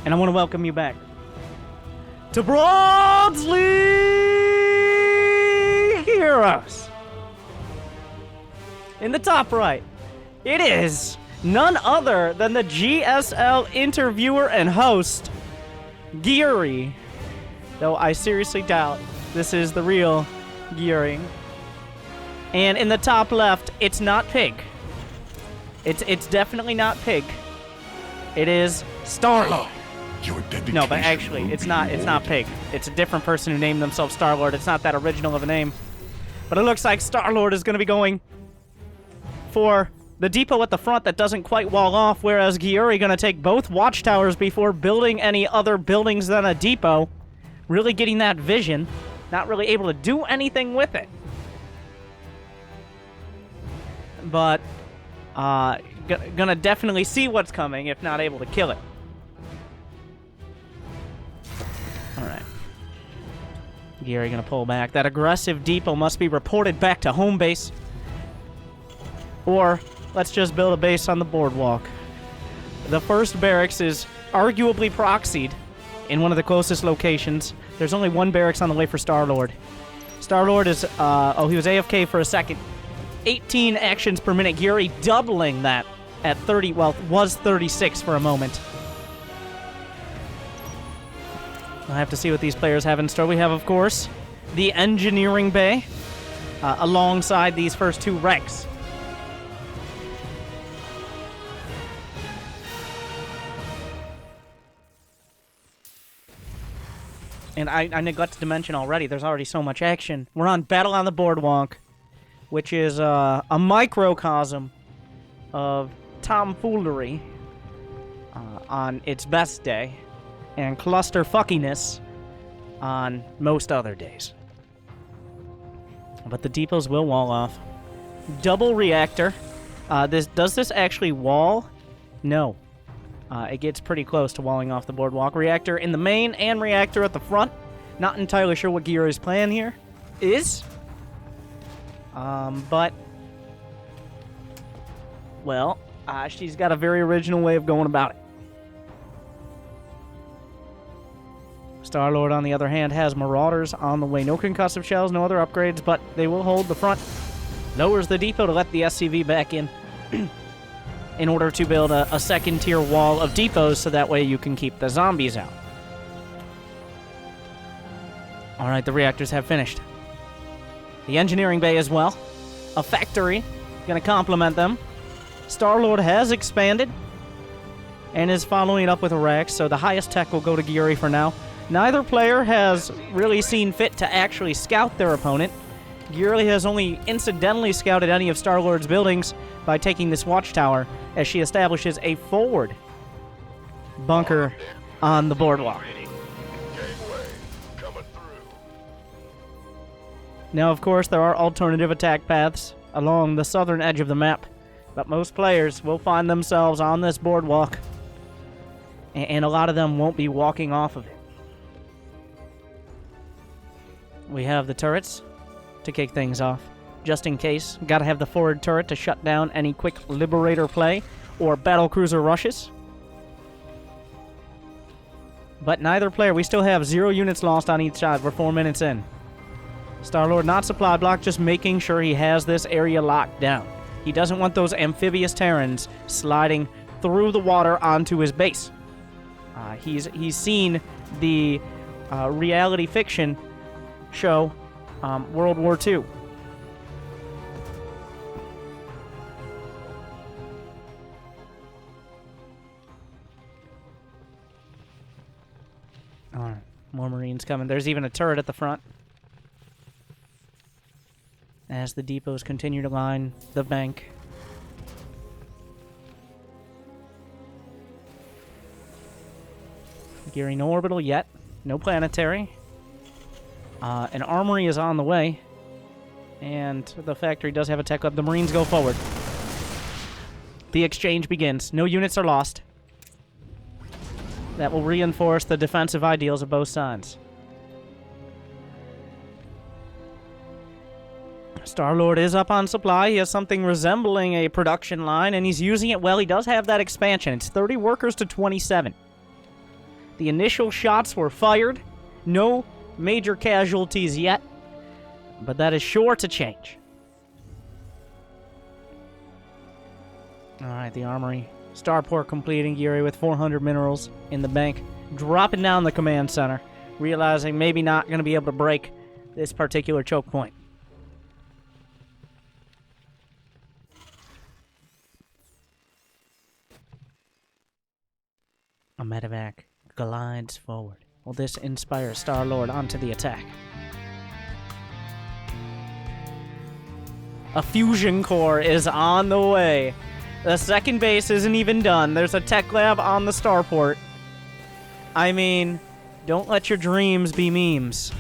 And I want to welcome you back to Broadsley Heroes. In the top right, it is none other than the GSL interviewer and host, Gyuri. Though I seriously doubt this is the real Gyuri. And in the top left, it's not Pig. It's definitely not Pig. It is Starlord. No, but actually, it's not Pig. It's a different person who named themselves Starlord. It's not that original of a name. But it looks like Starlord is going to be going for the depot at the front that doesn't quite wall off, whereas Gyuri going to take both watchtowers before building any other buildings than a depot. Really getting that vision. Not really able to do anything with it. But, gonna definitely see what's coming, if not able to kill it. Alright. Gyuri gonna pull back. That aggressive depot must be reported back to home base. Or, let's just build a base on the boardwalk. The first barracks is arguably proxied in one of the closest locations. There's only one barracks on the way for Starlord. Starlord is, he was AFK for a second. 18 actions per minute. Gyuri doubling that at 30, well, was 36 for a moment. I'll have to see what these players have in store. We have, of course, the engineering bay alongside these first two wrecks. And I neglected to mention already, there's already so much action. We're on Battle on the Boardwalk, which is a microcosm of tomfoolery on its best day, and cluster fuckiness on most other days. But the depots will wall off. Double reactor. Does this actually wall? No. It gets pretty close to walling off the boardwalk. Reactor in the main and reactor at the front. Not entirely sure what Gyuri's plan here is. But, well, she's got a very original way of going about it. Starlord, on the other hand, has Marauders on the way. No concussive shells, no other upgrades, but they will hold the front. Lowers the depot to let the SCV back in order to build a second-tier wall of depots so that way you can keep the zombies out. All right, the reactors have finished. The engineering bay as well. A factory. Going to complement them. Starlord has expanded and is following it up with a rack, so the highest tech will go to Gyuri for now. Neither player has really seen fit to actually scout their opponent. Gyuri has only incidentally scouted any of Starlord's buildings by taking this watchtower as she establishes a forward bunker on the boardwalk. Now, of course, there are alternative attack paths along the southern edge of the map, but most players will find themselves on this boardwalk, and a lot of them won't be walking off of it. We have the turrets to kick things off, just in case. Gotta have the forward turret to shut down any quick Liberator play or battlecruiser rushes. But neither player, we still have 0 units lost on each side. We're 4 minutes in. Starlord not supply block, just making sure he has this area locked down. He doesn't want those amphibious Terrans sliding through the water onto his base. He's seen the reality fiction show World War II. Alright, more Marines coming. There's even a turret at the front. As the depots continue to line the bank. Gyuri, no orbital yet. No planetary. An armory is on the way. And the factory does have a tech lab. The Marines go forward. The exchange begins. No units are lost. That will reinforce the defensive ideals of both sides. Starlord is up on supply. He has something resembling a production line, and he's using it well. He does have that expansion. It's 30 workers to 27. The initial shots were fired. No major casualties yet, but that is sure to change. Alright, the armory. Starport completing. Gyuri with 400 minerals in the bank. Dropping down the command center. Realizing maybe not going to be able to break this particular choke point. A medevac glides forward. Will this inspire Starlord onto the attack? A fusion core is on the way. The second base isn't even done. There's a tech lab on the starport. I mean, don't let your dreams be memes.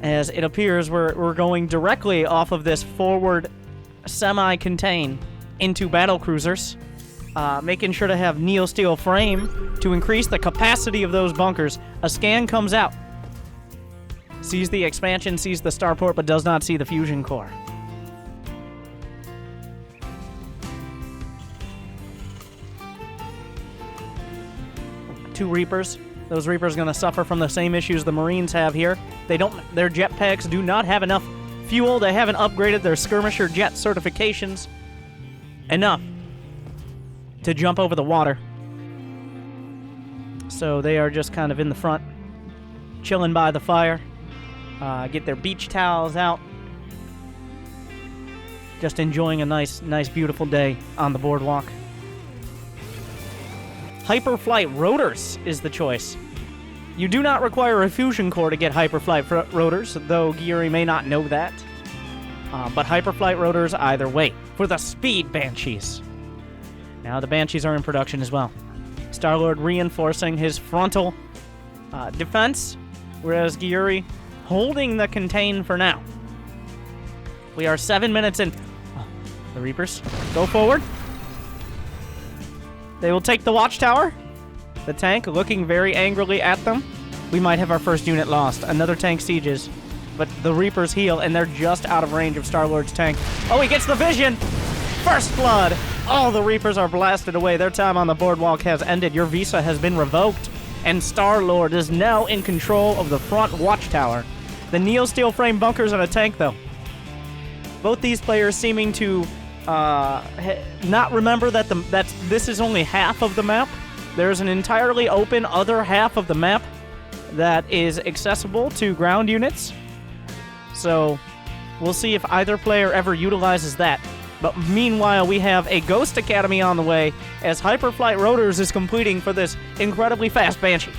As it appears we're going directly off of this forward semi-contain into battle cruisers. Making sure to have Neo Steel frame to increase the capacity of those bunkers. A scan comes out. Sees the expansion, sees the starport, but does not see the fusion core. Two Reapers. Those Reapers going to suffer from the same issues the Marines have here. Their jetpacks do not have enough fuel. They haven't upgraded their skirmisher jet certifications enough to jump over the water. So they are just kind of in the front, chilling by the fire. Get their beach towels out. Just enjoying a nice, beautiful day on the boardwalk. Hyperflight rotors is the choice. You do not require a fusion core to get hyperflight rotors, though Gyuri may not know that. But hyperflight rotors either way. For the speed Banshees. Now the Banshees are in production as well. Starlord reinforcing his frontal defense, whereas Gyuri holding the contain for now. We are 7 minutes in. Oh, the Reapers go forward. They will take the watchtower. The tank looking very angrily at them. We might have our first unit lost. Another tank sieges, but the Reapers heal, and they're just out of range of Starlord's tank. Oh, he gets the vision! First blood! All the Reapers are blasted away. Their time on the boardwalk has ended. Your visa has been revoked, and Starlord is now in control of the front watchtower. The Neo Steel frame bunkers and a tank, though. Both these players seeming to not remember that this is only half of the map. There's an entirely open other half of the map that is accessible to ground units. So we'll see if either player ever utilizes that. But meanwhile, we have a Ghost Academy on the way as Hyperflight Rotors is completing for this incredibly fast Banshee.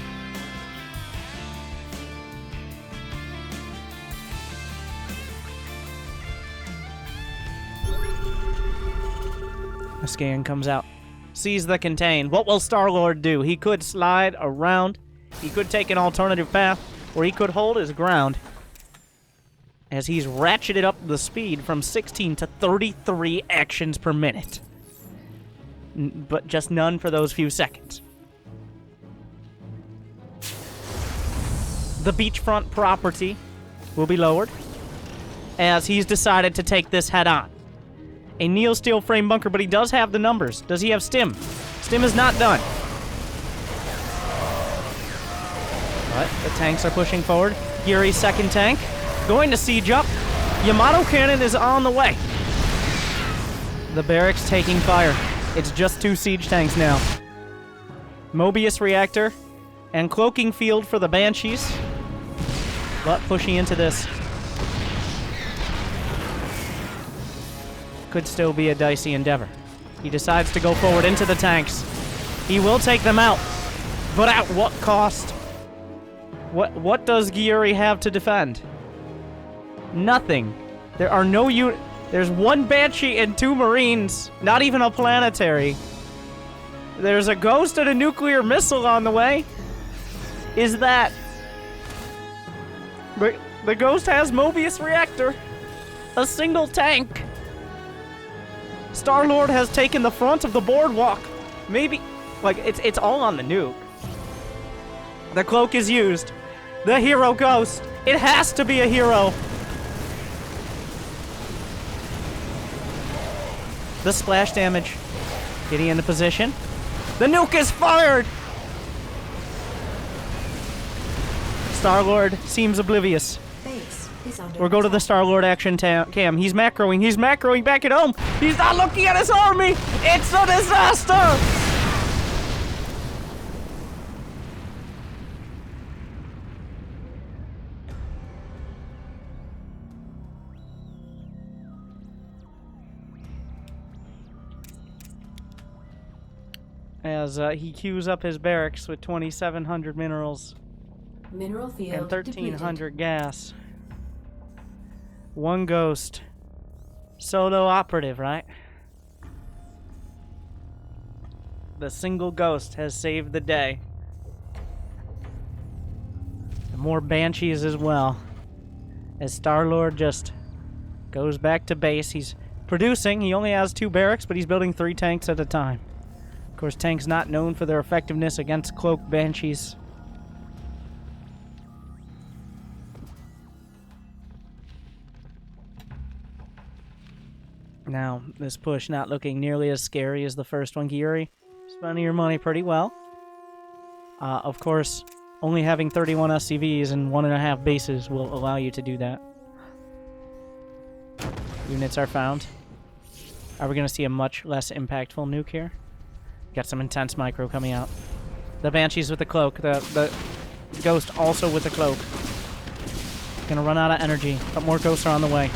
A scan comes out. Sees the contain. What will Starlord do? He could slide around. He could take an alternative path, or he could hold his ground as he's ratcheted up the speed from 16 to 33 actions per minute. But just none for those few seconds. The beachfront property will be lowered as he's decided to take this head on. A Neo Steel frame bunker, but he does have the numbers. Does he have stim? Stim is not done. But the tanks are pushing forward. Gyuri's second tank going to siege up. Yamato cannon is on the way. The barracks taking fire. It's just 2 siege tanks now. Mobius reactor and cloaking field for the Banshees. But pushing into this. Could still be a dicey endeavor. He decides to go forward into the tanks. He will take them out. But at what cost? What does Gyuri have to defend? Nothing. There are no There's 1 Banshee and 2 Marines. Not even a planetary. There's a Ghost and a nuclear missile on the way. Is that... The Ghost has Mobius reactor. A single tank. Starlord has taken the front of the boardwalk. Maybe... Like, it's all on the nuke. The cloak is used. The hero Ghost. It has to be a hero. The splash damage. Getting into position. The nuke is fired! Starlord seems oblivious. Base is under We'll go to the Starlord action cam. He's macroing. He's macroing back at home. He's not looking at his army. It's a disaster! As he queues up his barracks with 2,700 minerals mineral field and 1,300 depleted. gas. One ghost. Solo operative, right? The single ghost has saved the day. And more banshees as well. As Starlord just goes back to base. He's producing. He only has 2 barracks, but he's building 3 tanks at a time. Of course, tanks not known for their effectiveness against cloaked banshees. Now, this push not looking nearly as scary as the first one, Gyuri. Spending your money pretty well. Of course, only having 31 SCVs and 1.5 bases will allow you to do that. Units are found. Are we going to see a much less impactful nuke here? Got some intense micro coming out. The banshees with the cloak. The ghost also with the cloak. Gonna run out of energy, but more ghosts are on the way.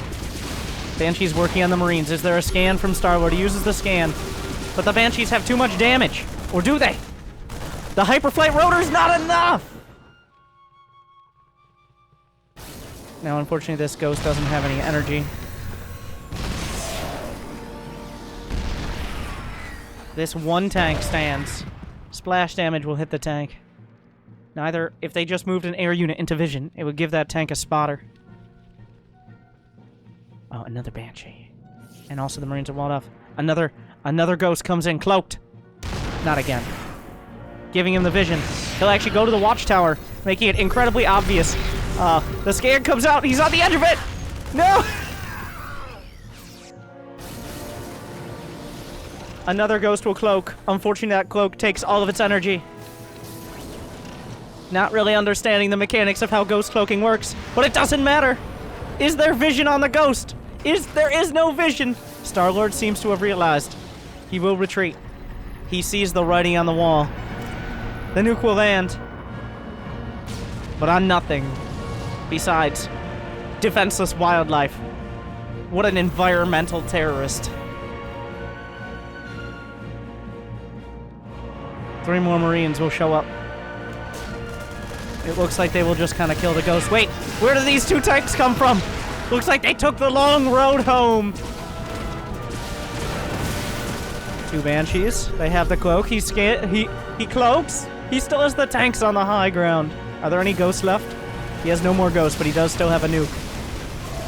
Banshee's working on the Marines. Is there a scan from Starlord? He uses the scan. But the Banshees have too much damage. Or do they? The Hyperflight rotor's not enough! Now, unfortunately, this ghost doesn't have any energy. This one tank stands. Splash damage will hit the tank. Neither, if they just moved an air unit into vision, it would give that tank a spotter. Oh, another Banshee. And also the Marines are walled off. Another ghost comes in, cloaked. Not again. Giving him the vision. He'll actually go to the watchtower, making it incredibly obvious. The scan comes out, he's on the edge of it! No! Another ghost will cloak. Unfortunately, that cloak takes all of its energy. Not really understanding the mechanics of how ghost cloaking works, but it doesn't matter. Is there vision on the ghost? There is no vision. Starlord seems to have realized. He will retreat. He sees the writing on the wall. The nuke will land. But on nothing. Besides, defenseless wildlife. What an environmental terrorist. 3 more Marines will show up. It looks like they will just kind of kill the ghost. Wait, where did these 2 tanks come from? Looks like they took the long road home. 2 Banshees. They have the cloak. He cloaks. He still has the tanks on the high ground. Are there any ghosts left? He has no more ghosts, but he does still have a nuke.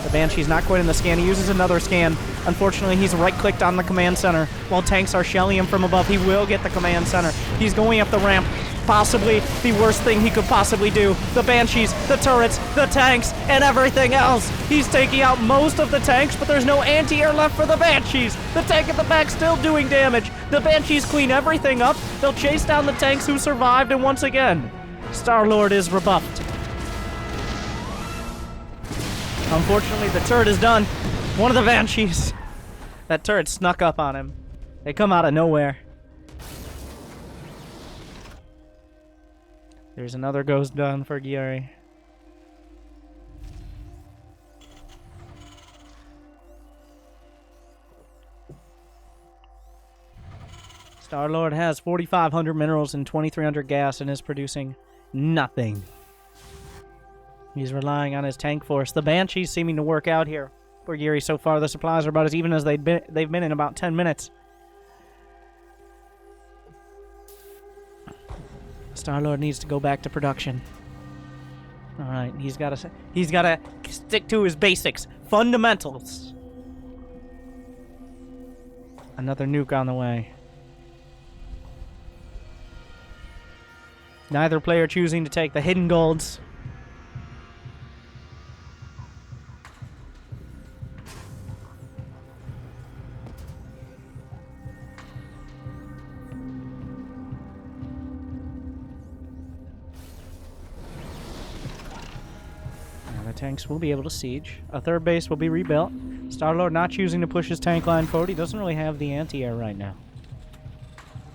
The Banshee's not quite in the scan. He uses another scan. Unfortunately, he's right-clicked on the command center. While tanks are shelling him from above, he will get the command center. He's going up the ramp. Possibly the worst thing he could possibly do. The Banshees, the turrets, the tanks, and everything else. He's taking out most of the tanks, but there's no anti-air left for the Banshees. The tank at the back still doing damage. The Banshees clean everything up. They'll chase down the tanks who survived, and once again, Starlord is rebuffed. Unfortunately, the turret is done. One of the Banshees. That turret snuck up on him. They come out of nowhere. There's another ghost done for Gyuri. Starlord has 4,500 minerals and 2,300 gas and is producing nothing. He's relying on his tank force. The Banshees seeming to work out here for Gyuri so far. The supplies are about as even as they've been in about 10 minutes. Starlord needs to go back to production. All right, he's got to stick to his basics, fundamentals. Another nuke on the way. Neither player choosing to take the hidden golds. tanks will be able to siege. A third base will be rebuilt. Starlord not choosing to push his tank line forward. He doesn't really have the anti-air right now.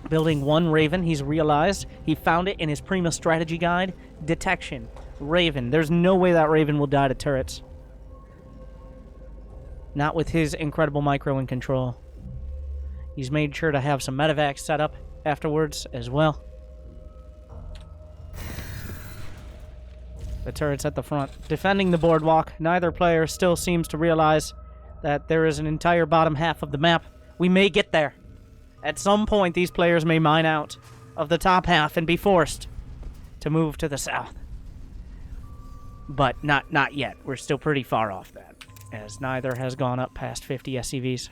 Building one Raven, he's realized. He found it in his Prima strategy guide. Detection. Raven. There's no way that Raven will die to turrets. Not with his incredible micro and control. He's made sure to have some medevacs set up afterwards as well. The turret's at the front, defending the boardwalk. Neither player still seems to realize that there is an entire bottom half of the map. We may get there. At some point, these players may mine out of the top half and be forced to move to the south. But not yet. We're still pretty far off that, as neither has gone up past 50 SCVs.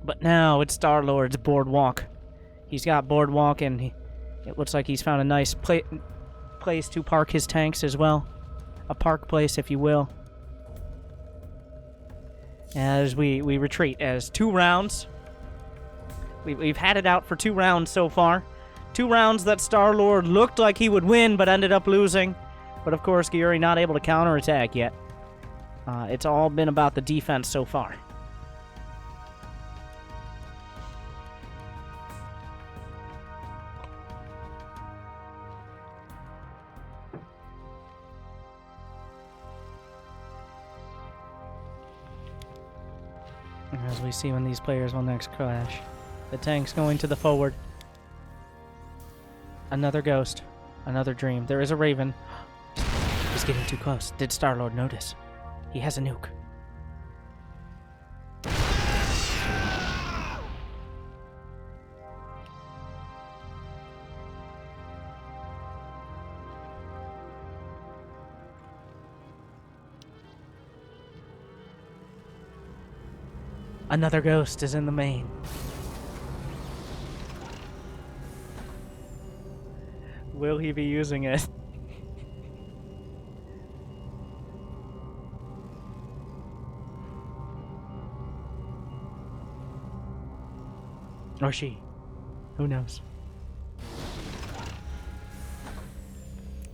But now it's Starlord's boardwalk. He's got boardwalk, and it looks like he's found a nice place to park his tanks as well. A park place, if you will. As we retreat, as 2 rounds. We've had it out for 2 rounds so far. 2 rounds that Starlord looked like he would win, but ended up losing. But of course, Gyuri not able to counterattack yet. It's all been about the defense so far. As we see when these players will next clash. The tank's going to the forward. Another ghost. Another dream. There is a Raven. He's getting too close. Did Starlord notice? He has a nuke. Another ghost is in the main. Will he be using it? Or she. Who knows?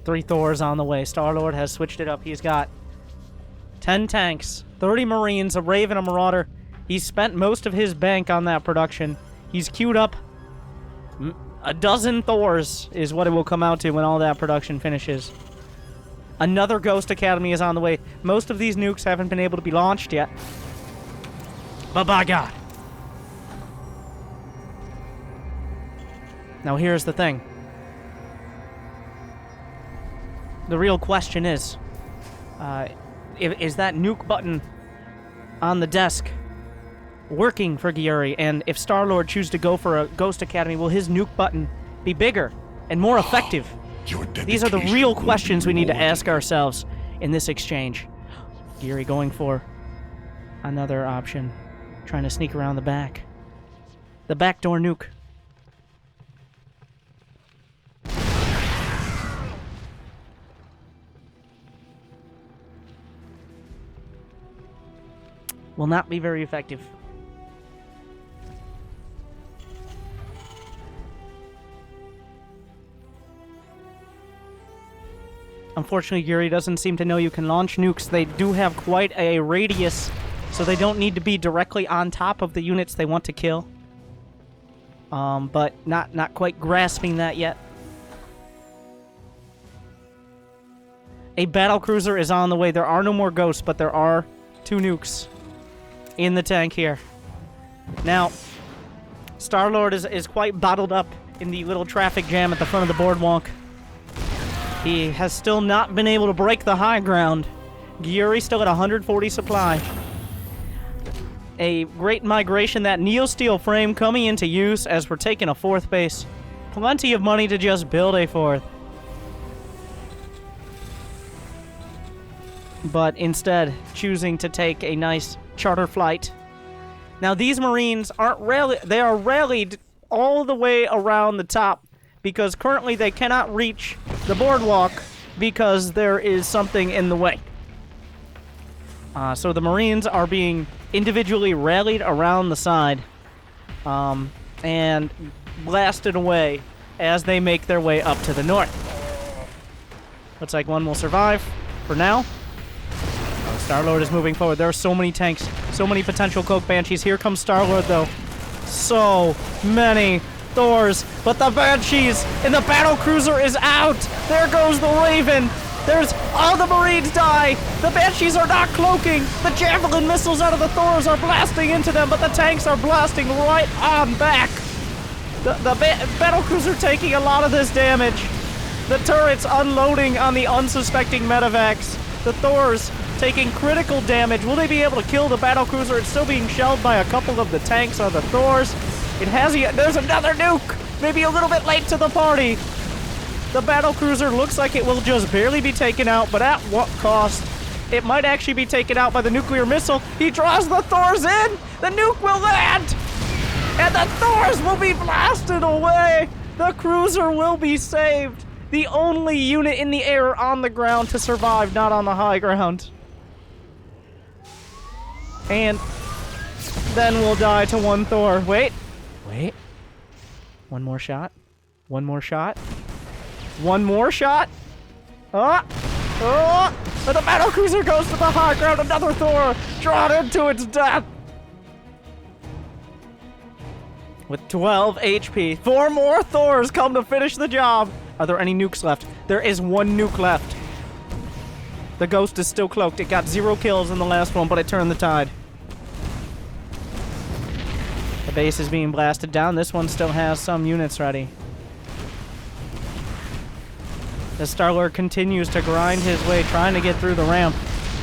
3 Thors on the way. Starlord has switched it up. He's got 10 tanks, 30 Marines, a Raven, a Marauder. He's spent most of his bank on that production. He's queued up a dozen Thors is what it will come out to when all that production finishes. Another Ghost Academy is on the way. Most of these nukes haven't been able to be launched yet. But by God. Now here's the thing. The real question is that nuke button on the desk working for Gyuri? And if Starlord chooses to go for a Ghost Academy, will his nuke button be bigger and more effective? These are the real questions we need to ask ourselves in this exchange. Gyuri going for another option, trying to sneak around the back. The backdoor nuke. Will not be very effective. Unfortunately, Gyuri doesn't seem to know you can launch nukes. They do have quite a radius, so they don't need to be directly on top of the units they want to kill. But not quite grasping that yet. A battlecruiser is on the way. There are no more ghosts, but there are 2 nukes in the tank here. Now, Starlord is quite bottled up in the little traffic jam at the front of the boardwalk. He has still not been able to break the high ground. Gyuri still at 140 supply. A great migration, that Neosteel frame coming into use as we're taking a 4th base. Plenty of money to just build a 4th. But instead, choosing to take a nice charter flight. Now, these Marines are rallied all the way around the top because currently they cannot reach the boardwalk because there is something in the way. So the Marines are being individually rallied around the side and blasted away as they make their way up to the north. Looks like one will survive for now. Oh, Starlord is moving forward. There are so many tanks, so many potential Cloak Banshees. Here comes Starlord, though. So many Thors, but the Banshees and the battle cruiser is out. There goes the Raven. There's all the Marines die. The Banshees are not cloaking. The javelin missiles out of the Thors are blasting into them, but the tanks are blasting right on back. The battle cruiser taking a lot of this damage. The turrets unloading on the unsuspecting medevacs. The Thors taking critical damage. Will they be able to kill the battle cruiser? It's still being shelled by a couple of the tanks on the Thors. It has there's another nuke. Maybe a little bit late to the party. The battle cruiser looks like it will just barely be taken out, but at what cost? It might actually be taken out by the nuclear missile. He draws the Thors in. The nuke will land. And the Thors will be blasted away. The cruiser will be saved. The only unit in the air on the ground to survive, not on the high ground. And then we'll die to one Thor. Wait. One more shot. One more shot. One more shot. But the battle cruiser goes to the high ground. Another Thor drawn into its death. With 12 HP. 4 more Thors come to finish the job. Are there any nukes left? There is one nuke left. The Ghost is still cloaked. It got 0 kills in the last one, but it turned the tide. The base is being blasted down. This one still has some units ready. The Starlord continues to grind his way, trying to get through the ramp.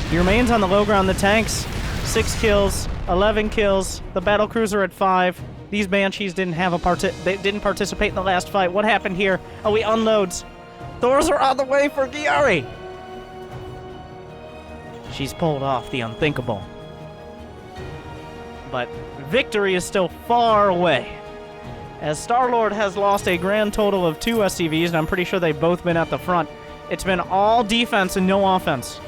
He remains on the low ground. The tanks, 6 kills, 11 kills. The battlecruiser at 5. These Banshees didn't have they didn't participate in the last fight. What happened here? Oh, he unloads. Thors are on the way for Gyuri. She's pulled off the unthinkable. But victory is still far away, as Starlord has lost a grand total of 2 SCVs, and I'm pretty sure they've both been at the front. It's been all defense and no offense.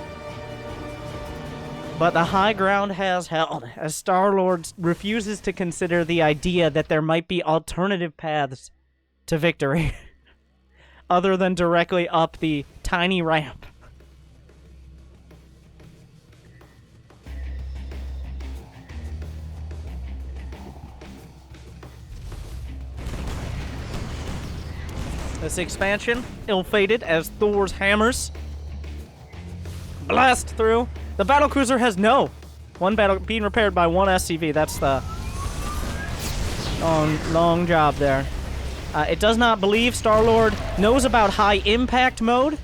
But the high ground has held, as Starlord refuses to consider the idea that there might be alternative paths to victory, other than directly up the tiny ramp. This expansion, ill-fated as Thor's hammers blast through. The battlecruiser has one battle being repaired by 1 SCV. That's the long job there. It does not believe Starlord knows about high impact mode.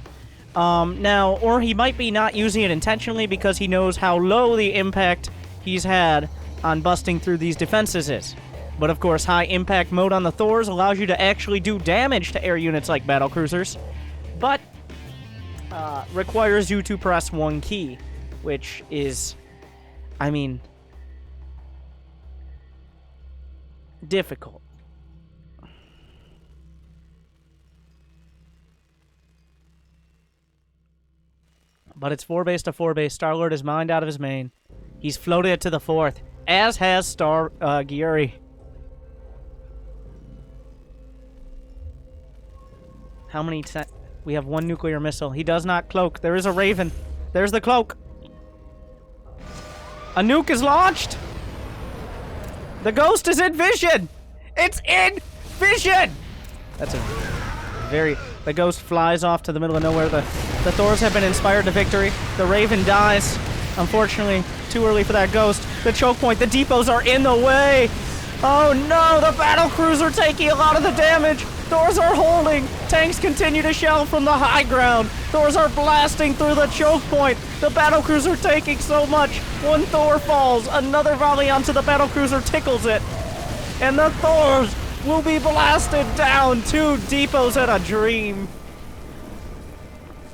Now, or he might be not using it intentionally because he knows how low the impact he's had on busting through these defenses is. But of course, high impact mode on the Thors allows you to actually do damage to air units like battlecruisers, but requires you to press 1 key, which is, I mean, difficult. But it's 4 base to 4 base. Starlord is mined out of his main. He's floated it to the 4th, as has Gyuri. How many we have 1 nuclear missile. He does not cloak. There is a Raven. There's the cloak. A nuke is launched. The Ghost is in vision. It's in vision. That's a very... The Ghost flies off to the middle of nowhere. The Thors have been inspired to victory. The Raven dies. Unfortunately, too early for that Ghost. The choke point, the depots are in the way. Oh no, the battlecruiser taking a lot of the damage. Thors are holding. Tanks continue to shell from the high ground. Thors are blasting through the choke point. The battlecruiser taking so much. 1 Thor falls. Another volley onto the battlecruiser tickles it. And the Thors will be blasted down. 2 depots and a dream.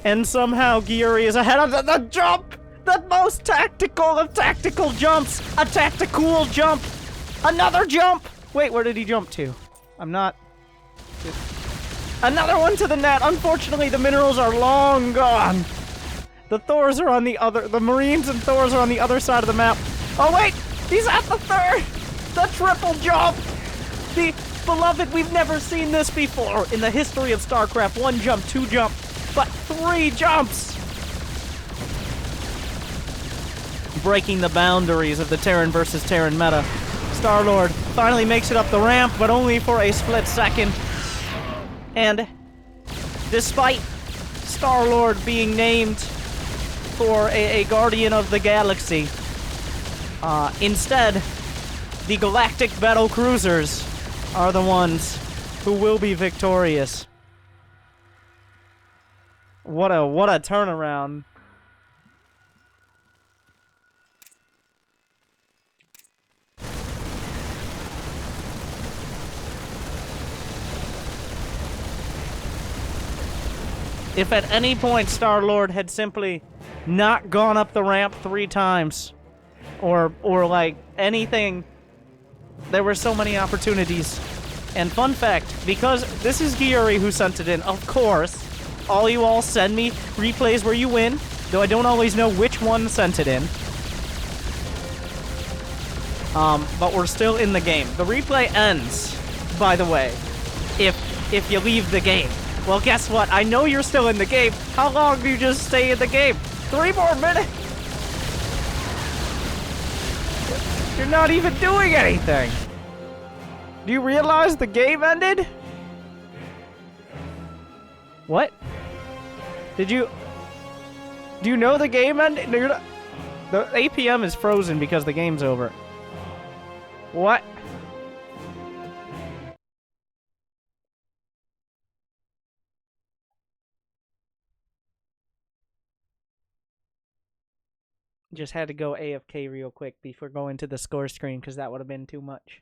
And somehow Gyuri is ahead of the jump. The most tactical of tactical jumps. A tactical jump. Another jump. Wait, where did he jump to? I'm not... Another one to the net. Unfortunately, the minerals are long gone. The Thors are on the other... The Marines and Thors are on the other side of the map. Oh, wait! He's at the 3rd! The triple jump! The beloved, we've never seen this before in the history of StarCraft. 1 jump, 2 jump. but 3 jumps! Breaking the boundaries of the Terran versus Terran meta. Starlord finally makes it up the ramp, but only for a split second. And despite Starlord being named for a Guardian of the Galaxy, instead, the Galactic Battle Cruisers are the ones who will be victorious. What a turnaround. If at any point Starlord had simply not gone up the ramp 3 times, or like anything, there were so many opportunities. And fun fact, because this is Gyuri who sent it in, of course, you all send me replays where you win, though I don't always know which one sent it in. But we're still in the game. The replay ends, by the way, if you leave the game. Well, guess what? I know you're still in the game. How long do you just stay in the game? 3 more minutes? You're not even doing anything. Do you realize the game ended? What? Do you know the game ended? No, you're not. The APM is frozen because the game's over. What? Just had to go AFK real quick before going to the score screen because that would have been too much.